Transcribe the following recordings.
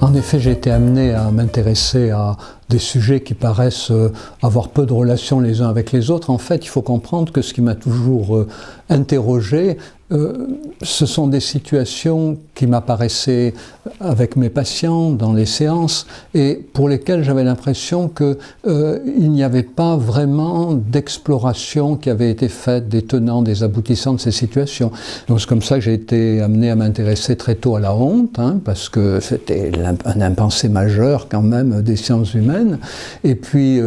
En effet, j'ai été amené à m'intéresser à des sujets qui paraissent avoir peu de relations les uns avec les autres. En fait, il faut comprendre que ce qui m'a toujours interrogé, ce sont des situations qui m'apparaissaient avec mes patients dans les séances et pour lesquelles j'avais l'impression qu'il n'y avait pas vraiment d'exploration qui avait été faite des tenants, des aboutissants de ces situations. Donc c'est comme ça que j'ai été amené à m'intéresser très tôt à la honte, parce que c'était un impensé majeur quand même des sciences humaines, et puis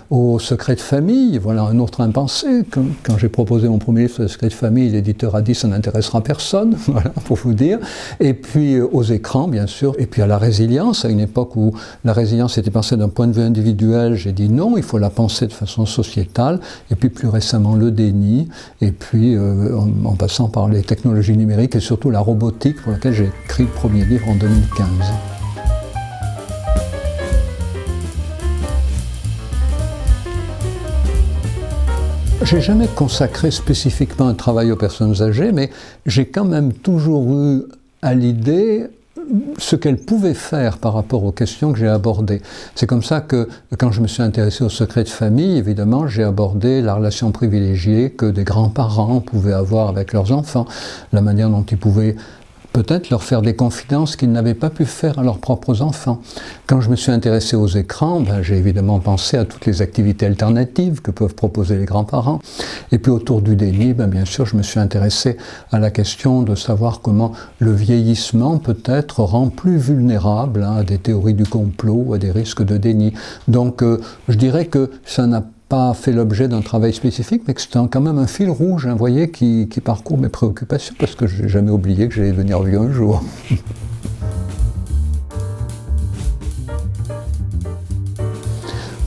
au secret de famille, voilà un autre impensé. Quand j'ai proposé mon premier livre sur le secret de famille, l'éditeur a dit ça n'intéressera personne, voilà, pour vous dire. Et puis aux écrans, bien sûr, et puis à la résilience, à une époque où la résilience était pensée d'un point de vue individuel, j'ai dit non, il faut la penser de façon sociétale, et puis plus récemment le déni, et puis en passant par les technologies numériques et surtout la robotique pour laquelle j'ai écrit le premier livre en 2015. J'ai jamais consacré spécifiquement un travail aux personnes âgées, mais j'ai quand même toujours eu à l'idée ce qu'elles pouvaient faire par rapport aux questions que j'ai abordées. C'est comme ça que, quand je me suis intéressé au secret de famille, évidemment, j'ai abordé la relation privilégiée que des grands-parents pouvaient avoir avec leurs enfants, la manière dont ils pouvaient peut-être leur faire des confidences qu'ils n'avaient pas pu faire à leurs propres enfants. Quand je me suis intéressé aux écrans, j'ai évidemment pensé à toutes les activités alternatives que peuvent proposer les grands-parents. Et puis autour du déni, bien sûr, je me suis intéressé à la question de savoir comment le vieillissement peut-être rend plus vulnérable à des théories du complot, à des risques de déni. Donc je dirais que ça n'a pas fait l'objet d'un travail spécifique, mais que c'est quand même un fil rouge, vous voyez, qui parcourt mes préoccupations, parce que je n'ai jamais oublié que j'allais devenir vieux un jour.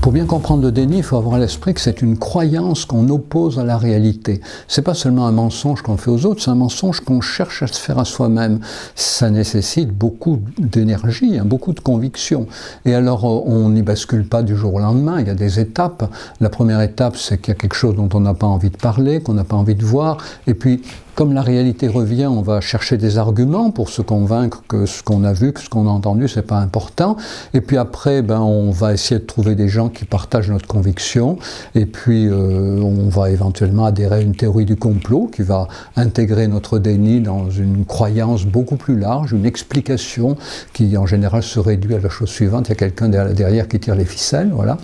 Pour bien comprendre le déni, il faut avoir à l'esprit que c'est une croyance qu'on oppose à la réalité. C'est pas seulement un mensonge qu'on fait aux autres, c'est un mensonge qu'on cherche à se faire à soi-même. Ça nécessite beaucoup d'énergie, beaucoup de conviction. Et alors, on n'y bascule pas du jour au lendemain, il y a des étapes. La première étape, c'est qu'il y a quelque chose dont on n'a pas envie de parler, qu'on n'a pas envie de voir. Et puis, comme la réalité revient, on va chercher des arguments pour se convaincre que ce qu'on a vu, que ce qu'on a entendu, c'est pas important. Et puis après, on va essayer de trouver des gens qui partagent notre conviction. Et puis, on va éventuellement adhérer à une théorie du complot qui va intégrer notre déni dans une croyance beaucoup plus large, une explication qui, en général, se réduit à la chose suivante. Il y a quelqu'un derrière qui tire les ficelles, voilà.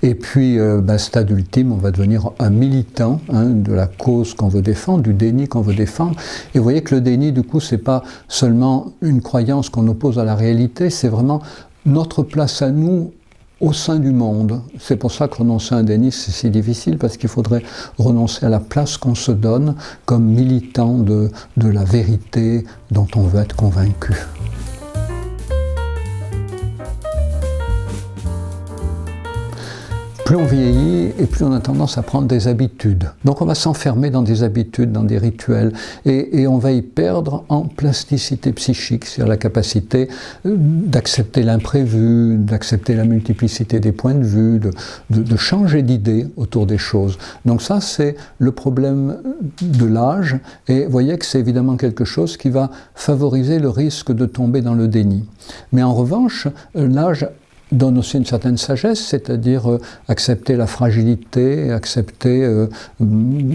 Et puis, stade ultime, on va devenir un militant de la cause qu'on veut défendre, du déni qu'on veut défendre. Et vous voyez que le déni, du coup, c'est pas seulement une croyance qu'on oppose à la réalité, c'est vraiment notre place à nous au sein du monde. C'est pour ça que renoncer à un déni, c'est si difficile, parce qu'il faudrait renoncer à la place qu'on se donne comme militant de la vérité dont on veut être convaincu. Plus on vieillit et plus on a tendance à prendre des habitudes. Donc on va s'enfermer dans des habitudes, dans des rituels, et on va y perdre en plasticité psychique, c'est-à-dire la capacité d'accepter l'imprévu, d'accepter la multiplicité des points de vue, de changer d'idée autour des choses. Donc ça, c'est le problème de l'âge, et vous voyez que c'est évidemment quelque chose qui va favoriser le risque de tomber dans le déni. Mais en revanche, l'âge donne aussi une certaine sagesse, c'est-à-dire accepter la fragilité, accepter de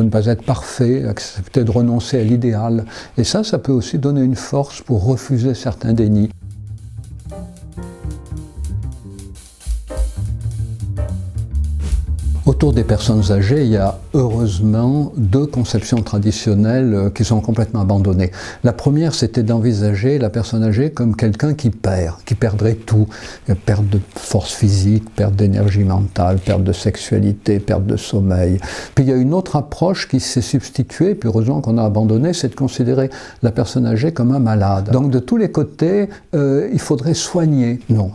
ne pas être parfait, accepter de renoncer à l'idéal. Et ça peut aussi donner une force pour refuser certains dénis. Autour des personnes âgées, il y a heureusement deux conceptions traditionnelles qui sont complètement abandonnées. La première, c'était d'envisager la personne âgée comme quelqu'un qui perdrait tout. Perte de force physique, perte d'énergie mentale, perte de sexualité, perte de sommeil. Puis il y a une autre approche qui s'est substituée, puis heureusement qu'on a abandonné, c'est de considérer la personne âgée comme un malade. Donc de tous les côtés, il faudrait soigner. Non,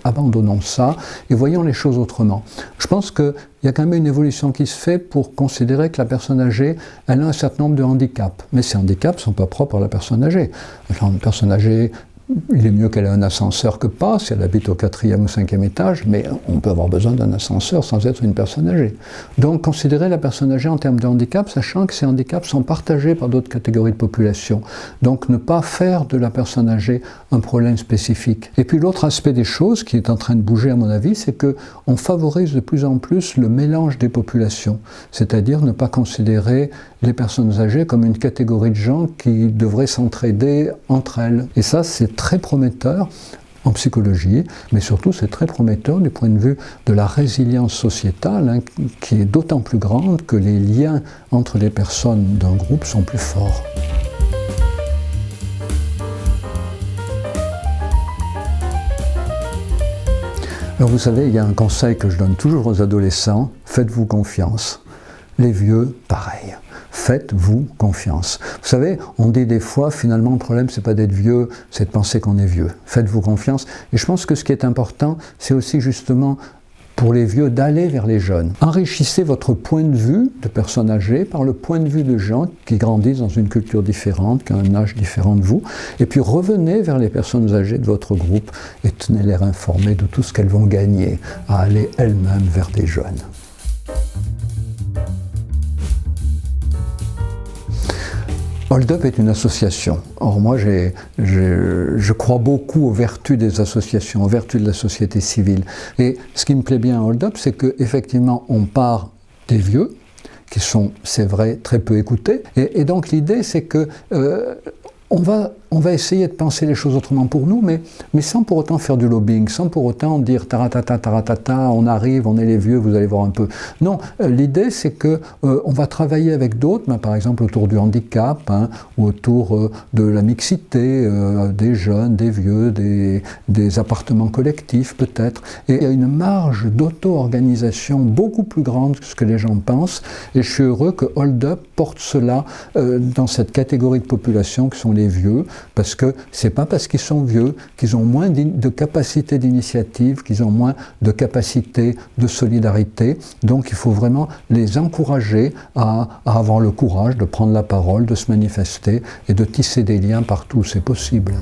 abandonnons ça et voyons les choses autrement. Je pense qu'il y a quand même une évolution qui se fait pour considérer que la personne âgée, elle a un certain nombre de handicaps. Mais ces handicaps ne sont pas propres à la personne âgée. Une personne âgée il est mieux qu'elle ait un ascenseur que pas, si elle habite au 4e ou 5e étage, mais on peut avoir besoin d'un ascenseur sans être une personne âgée. Donc considérer la personne âgée en termes de handicap, sachant que ces handicaps sont partagés par d'autres catégories de population. Donc ne pas faire de la personne âgée un problème spécifique. Et puis l'autre aspect des choses qui est en train de bouger à mon avis, c'est qu'on favorise de plus en plus le mélange des populations, c'est-à-dire ne pas considérer les personnes âgées comme une catégorie de gens qui devraient s'entraider entre elles. Et ça, c'est très prometteur en psychologie, mais surtout c'est très prometteur du point de vue de la résilience sociétale, hein, qui est d'autant plus grande que les liens entre les personnes d'un groupe sont plus forts. Alors vous savez, il y a un conseil que je donne toujours aux adolescents, faites-vous confiance. Les vieux, pareil. Faites-vous confiance. Vous savez, on dit des fois, finalement, le problème, c'est pas d'être vieux, c'est de penser qu'on est vieux. Faites-vous confiance. Et je pense que ce qui est important, c'est aussi justement pour les vieux d'aller vers les jeunes. Enrichissez votre point de vue de personnes âgées par le point de vue de gens qui grandissent dans une culture différente, qui ont un âge différent de vous. Et puis revenez vers les personnes âgées de votre groupe et tenez-les informées de tout ce qu'elles vont gagner à aller elles-mêmes vers des jeunes. Hold Up est une association. Or moi, je crois beaucoup aux vertus des associations, aux vertus de la société civile. Et ce qui me plaît bien à Hold Up, c'est qu'effectivement, on part des vieux, qui sont, c'est vrai, très peu écoutés. Et donc l'idée, c'est que on va essayer de penser les choses autrement pour nous, mais sans pour autant faire du lobbying, sans pour autant dire taratata, taratata, on arrive, on est les vieux, vous allez voir un peu. Non, l'idée c'est que on va travailler avec d'autres, par exemple autour du handicap, hein, ou autour de la mixité, des jeunes, des vieux, des appartements collectifs peut-être. Et il y a une marge d'auto-organisation beaucoup plus grande que ce que les gens pensent, et je suis heureux que Hold Up porte cela dans cette catégorie de population qui sont les vieux, parce que c'est pas parce qu'ils sont vieux qu'ils ont moins de capacité d'initiative, qu'ils ont moins de capacité de solidarité. Donc il faut vraiment les encourager à avoir le courage de prendre la parole, de se manifester et de tisser des liens partout où c'est possible.